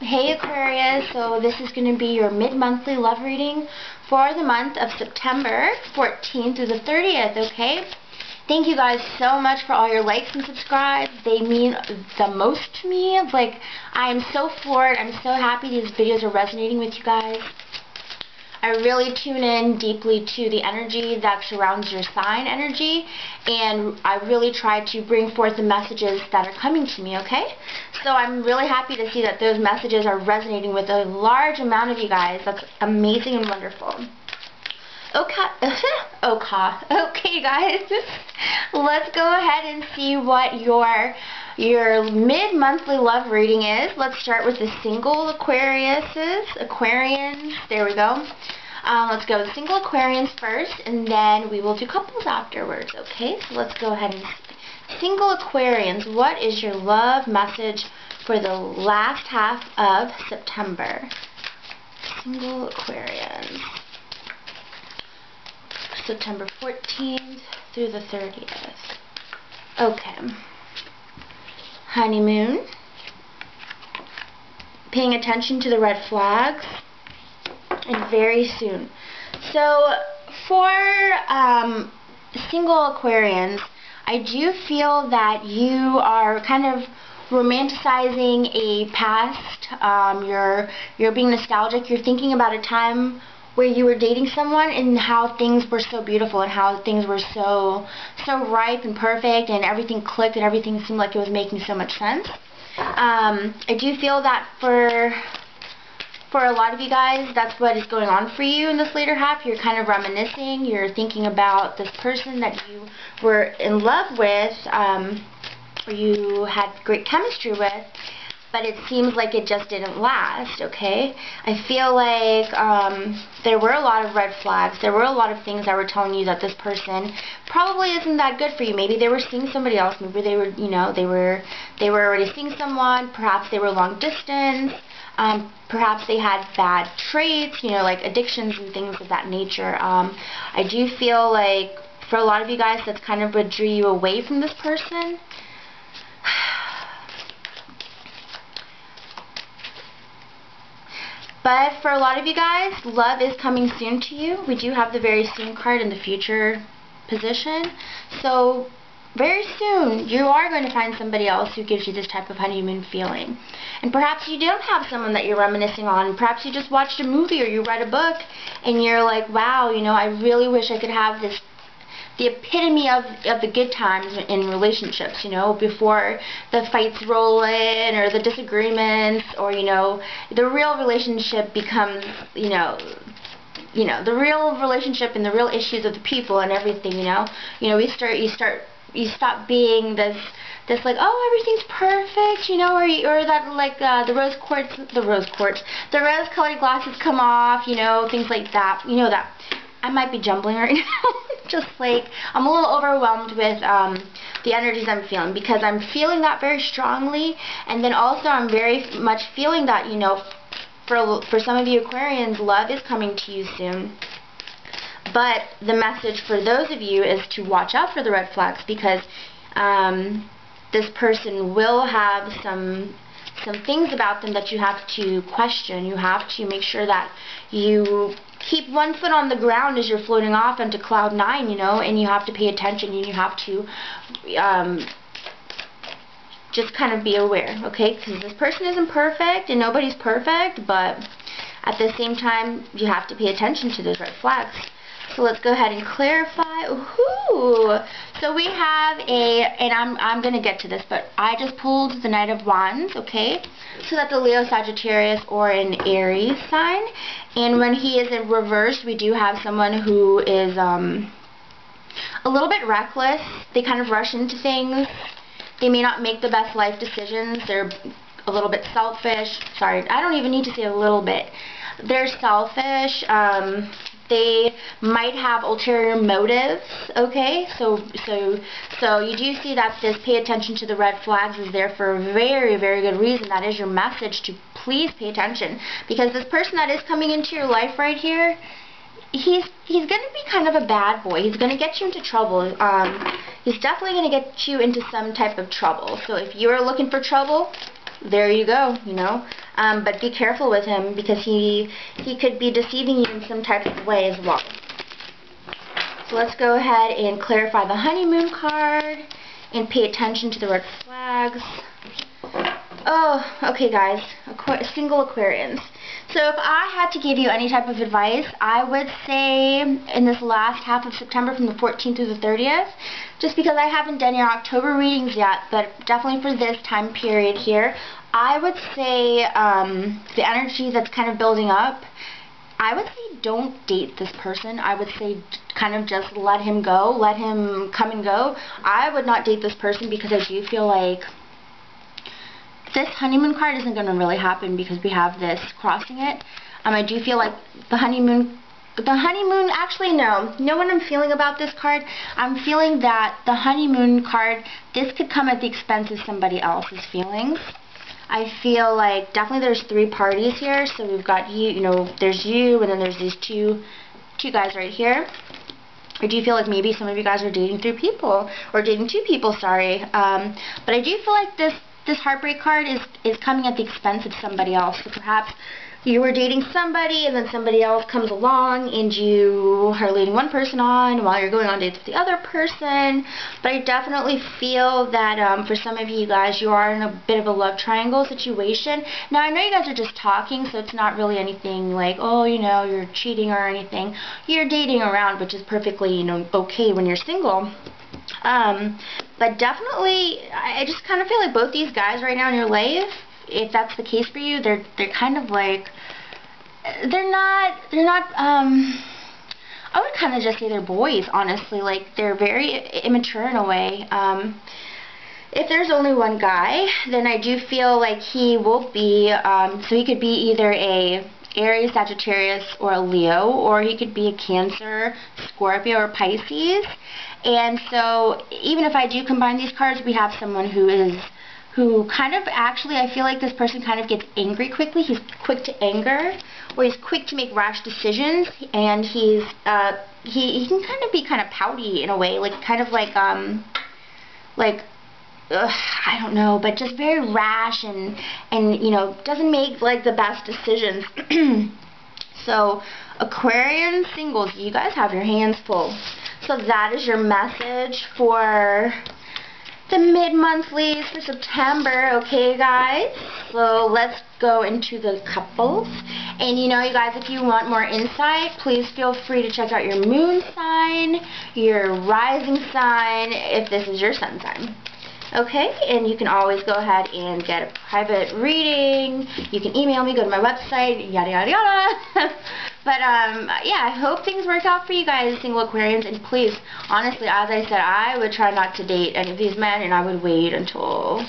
Hey Aquarius, so this is going to be your mid-monthly love reading for the month of September 14th through the 30th, okay? Thank you guys so much for all your likes and subscribes. They mean the most to me. I am so floored. I'm so happy these videos are resonating with you guys. I really tune in deeply to the energy that surrounds your sign energy, and I really try to bring forth the messages that are coming to me, okay? So I'm really happy to see that those messages are resonating with a large amount of you guys. That's amazing and wonderful. Okay guys, let's go ahead and see what your mid-monthly love reading is. Let's start with the single Aquarians. There we go. Let's go with single Aquarians first, and then we will do couples afterwards, okay? So let's go ahead and single Aquarians, what is your love message for the last half of September? Single Aquarians. September 14th through the 30th. Okay. Honeymoon. Paying attention to the red flags. And very soon. So, for single Aquarians, I do feel that you are kind of romanticizing a past. You're being nostalgic. You're thinking about a time where you were dating someone and how things were so beautiful and how things were so ripe and perfect and everything clicked and everything seemed like it was making so much sense. I do feel that for a lot of you guys, that's what is going on for you in this later half. You're kind of reminiscing. You're thinking about this person that you were in love with, or you had great chemistry with, but it seems like it just didn't last, okay? I feel like there were a lot of red flags. There were a lot of things that were telling you that this person probably isn't that good for you. Maybe they were seeing somebody else. Maybe they were, they were already seeing someone. Perhaps they were long distance. Perhaps they had bad traits, like addictions and things of that nature. I do feel like for a lot of you guys, that's kind of what drew you away from this person. But for a lot of you guys, love is coming soon to you. We do have the very soon card in the future position. So very soon, you are going to find somebody else who gives you this type of honeymoon feeling. And perhaps you don't have someone that you're reminiscing on. Perhaps you just watched a movie or you read a book and you're like, wow, I really wish I could have this, the epitome of the good times in relationships, before the fights roll in or the disagreements, or, the real relationship becomes, the real relationship and the real issues of the people and everything, you stop being this like, oh, everything's perfect, or that the rose-colored glasses come off, things like that. That I might be jumbling right now. Just like I'm a little overwhelmed with the energies I'm feeling, because I'm feeling that very strongly, and then also I'm very much feeling that for some of you Aquarians, love is coming to you soon. But the message for those of you is to watch out for the red flags, because this person will have some things about them that you have to question. You have to make sure that you keep one foot on the ground as you're floating off into cloud 9, and you have to pay attention, and you have to just kind of be aware, okay? Because this person isn't perfect, and nobody's perfect, but at the same time, you have to pay attention to those red flags. So let's go ahead and clarify. Ooh. So we have and I'm going to get to this, but I just pulled the Knight of Wands, okay? So that's a Leo, Sagittarius, or an Aries sign. And when he is in reverse, we do have someone who is a little bit reckless. They kind of rush into things. They may not make the best life decisions. They're a little bit selfish. Sorry, I don't even need to say a little bit. They're selfish. They might have ulterior motives, okay? So you do see that this pay attention to the red flags is there for a very, very good reason. That is your message to please pay attention. Because this person that is coming into your life right here, he's going to be kind of a bad boy. He's going to get you into trouble. He's definitely going to get you into some type of trouble. So if you're looking for trouble, there you go, you know. But be careful with him because he could be deceiving you in some type of way as well. So let's go ahead and clarify the honeymoon card and pay attention to the red flags. Oh, okay guys, single Aquarians. So if I had to give you any type of advice, I would say in this last half of September from the 14th through the 30th, just because I haven't done your October readings yet, but definitely for this time period here, I would say the energy that's kind of building up, I would say don't date this person. I would say kind of just let him go, let him come and go. I would not date this person because I do feel like this honeymoon card isn't going to really happen because we have this crossing it. I do feel like the honeymoon, actually no. You know what I'm feeling about this card? I'm feeling that the honeymoon card, this could come at the expense of somebody else's feelings. I feel like definitely there's 3 parties here. So we've got you, you know, there's you, and then there's these two guys right here. I do feel like maybe some of you guys are dating 3 people, or dating 2 people, sorry. But I do feel like this heartbreak card is coming at the expense of somebody else. So perhaps you were dating somebody and then somebody else comes along and you are leading one person on while you're going on dates with the other person. But I definitely feel that for some of you guys, you are in a bit of a love triangle situation. Now I know you guys are just talking, so it's not really anything like, oh, you know, you're cheating or anything. You're dating around, which is perfectly, you know, okay when you're single. But definitely, I just kind of feel like both these guys right now in your life, if that's the case for you, they're kind of like, they're not, I would kind of just say they're boys, honestly. Like, they're very immature in a way. If there's only one guy, then I do feel like he will be, so he could be either a Aries, Sagittarius, or a Leo, or he could be a Cancer, Scorpio, or Pisces. And so even if I do combine these cards, we have someone who kind of actually, I feel like this person kind of gets angry quickly. He's quick to anger, or he's quick to make rash decisions, and he can kind of be kind of pouty in a way, like kind of like I don't know, but just very rash and you know, doesn't make like the best decisions. So Aquarian singles, you guys have your hands full. So that is your message for the mid-monthlies for September, okay guys? So let's go into the couples. And you know, you guys, if you want more insight, please feel free to check out your moon sign, your rising sign, if this is your sun sign. Okay, and you can always go ahead and get a private reading. You can email me, go to my website, yada yada yada. But yeah, I hope things work out for you guys, single Aquarians. And please, honestly, as I said, I would try not to date any of these men, and I would wait until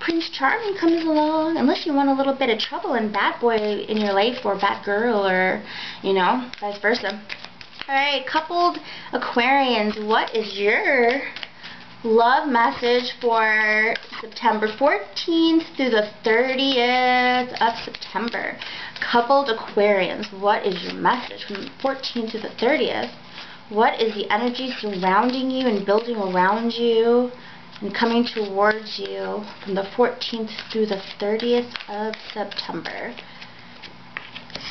Prince Charming comes along, unless you want a little bit of trouble and bad boy in your life, or bad girl, or, you know, vice versa. Alright, coupled Aquarians, what is your love message for September 14th through the 30th of September? Coupled Aquarians, what is your message from the 14th to the 30th? What is the energy surrounding you and building around you and coming towards you from the 14th through the 30th of September?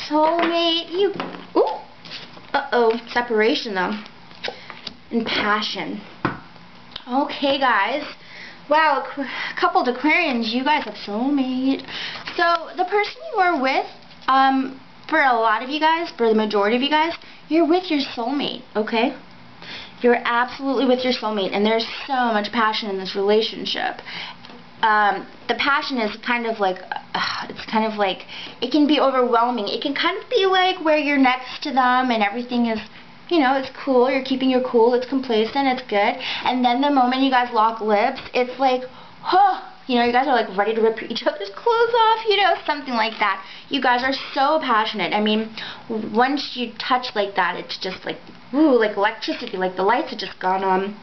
Soulmate, you... Ooh! Uh-oh, separation though. And passion. Okay, guys. Wow, coupled Aquarians, you guys have soulmate. So, the person you are with, for a lot of you guys, for the majority of you guys, you're with your soulmate, okay? You're absolutely with your soulmate, and there's so much passion in this relationship. The passion is kind of like, it's kind of like, it can be overwhelming. It can kind of be like where you're next to them and everything is, you know, it's cool, you're keeping your cool, it's complacent, it's good. And then the moment you guys lock lips, it's like, oh, you know, you guys are like ready to rip each other's clothes off, you know, something like that. You guys are so passionate. I mean, once you touch like that, it's just like, ooh, like electricity, like the lights have just gone on.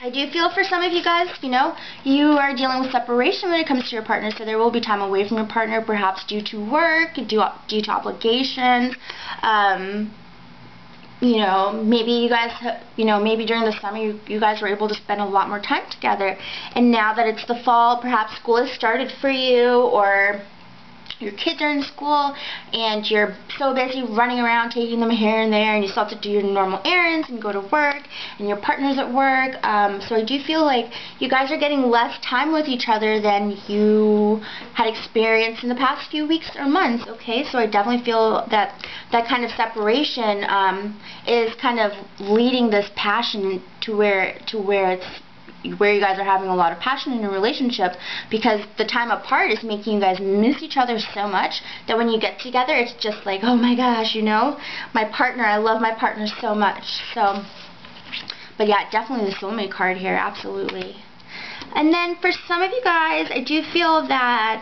I do feel for some of you guys, you know, you are dealing with separation when it comes to your partner, so there will be time away from your partner, perhaps due to work, due to obligations, you know, maybe you guys, maybe during the summer you guys were able to spend a lot more time together, and now that it's the fall, perhaps school has started for you, or your kids are in school and you're so busy running around taking them here and there, and you still have to do your normal errands and go to work, and your partner's at work. So I do feel like you guys are getting less time with each other than you had experienced in the past few weeks or months, okay? So I definitely feel that that kind of separation is kind of leading this passion to where you guys are having a lot of passion in your relationship, because the time apart is making you guys miss each other so much that when you get together, it's just like, oh my gosh, you know, my partner, I love my partner so much. So, but yeah, definitely the soulmate card here, absolutely. And then for some of you guys, I do feel that,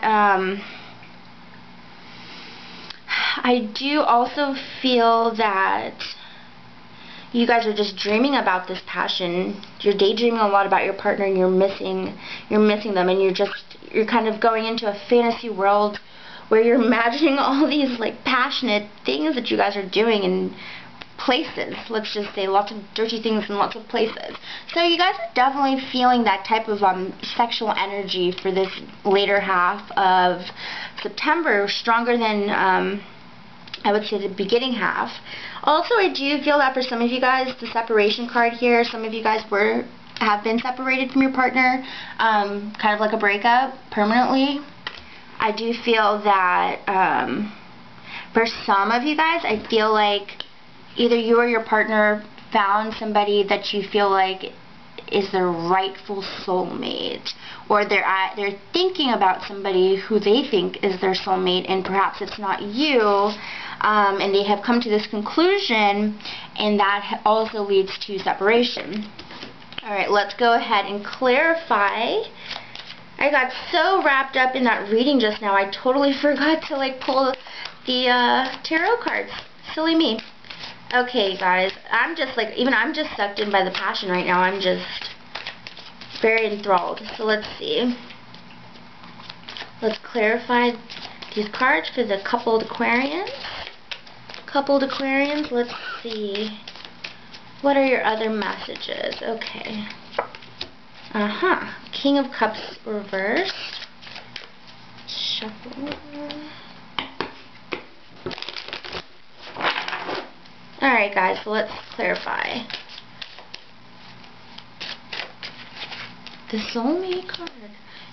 I do also feel that you guys are just dreaming about this passion. You're daydreaming a lot about your partner, and you're missing them, and you're kind of going into a fantasy world where you're imagining all these like passionate things that you guys are doing in places. Let's just say lots of dirty things in lots of places. So you guys are definitely feeling that type of sexual energy for this later half of September, stronger than I would say the beginning half. Also, I do feel that for some of you guys, the separation card here, some of you guys have been separated from your partner, kind of like a breakup permanently. I do feel that for some of you guys, I feel like either you or your partner found somebody that you feel like is their rightful soulmate, or they're thinking about somebody who they think is their soulmate, and perhaps it's not you. And they have come to this conclusion, and that also leads to separation. Alright, let's go ahead and clarify. I got so wrapped up in that reading just now, I totally forgot to like pull the tarot cards. Silly me. Okay guys, I'm just like, I'm just sucked in by the passion right now. I'm just very enthralled. So let's see. Let's clarify these cards for the coupled Aquarians. Coupled Aquarians, let's see. What are your other messages? Okay. King of Cups reversed. Shuffle. Alright guys, so let's clarify. The soulmate card.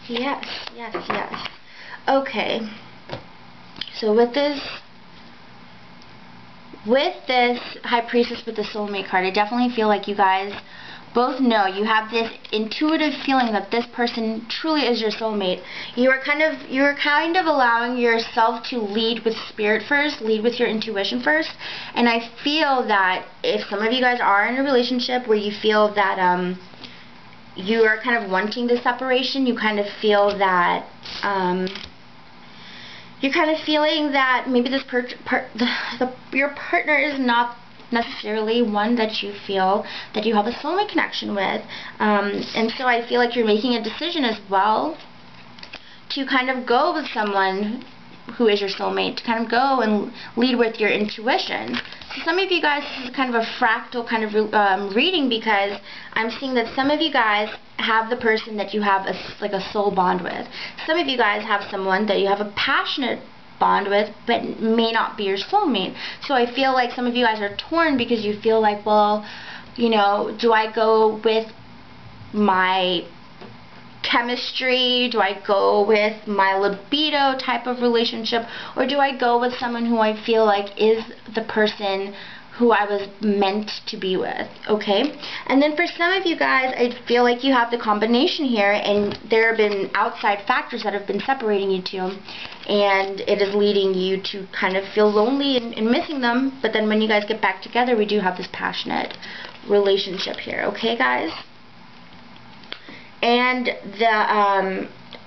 Yes, yes, yes. Okay. So with this High Priestess with the soulmate card, I definitely feel like you guys both know, you have this intuitive feeling that this person truly is your soulmate. You're kind of allowing yourself to lead with spirit first, lead with your intuition first. And I feel that if some of you guys are in a relationship where you feel that you are kind of wanting the separation, you kind of feel that you're kind of feeling that maybe this your partner is not necessarily one that you feel that you have a soulmate connection with, and so I feel like you're making a decision as well to kind of go with someone who is your soulmate, to kind of go and lead with your intuition. So some of you guys, this is kind of a fractal kind of reading, because I'm seeing that some of you guys have the person that you have like a soul bond with. Some of you guys have someone that you have a passionate bond with, but may not be your soulmate. So I feel like some of you guys are torn because you feel like, well, you know, do I go with my chemistry? Do I go with my libido type of relationship? Or do I go with someone who I feel like is the person who I was meant to be with? Okay? And then for some of you guys, I feel like you have the combination here, and there have been outside factors that have been separating you two, and it is leading you to kind of feel lonely and missing them. But then when you guys get back together, we do have this passionate relationship here. Okay, guys? And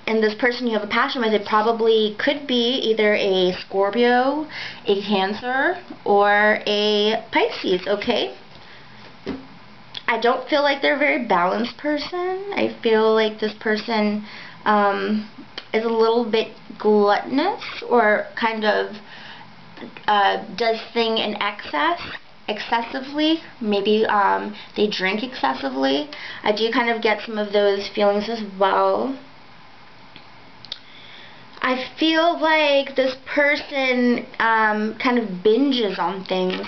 this person you have a passion with, it probably could be either a Scorpio, a Cancer, or a Pisces, okay? I don't feel like they're a very balanced person. I feel like this person is a little bit gluttonous, or kind of does thing in excess. excessively. Maybe they drink excessively. I do kind of get some of those feelings as well. I feel like this person kind of binges on things.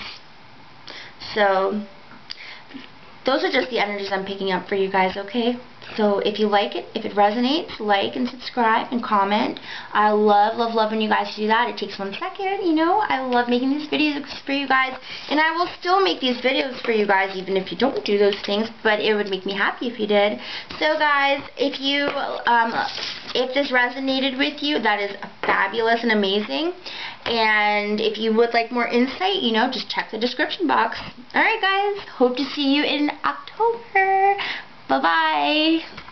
So those are just the energies I'm picking up for you guys, okay? So if you like it, if it resonates, like and subscribe and comment. I love when you guys do that. It takes 1 second, you know. I love making these videos for you guys. And I will still make these videos for you guys even if you don't do those things. But it would make me happy if you did. So guys, if you, if this resonated with you, that is fabulous and amazing. And if you would like more insight, you know, just check the description box. Alright guys, hope to see you in October. Bye-bye.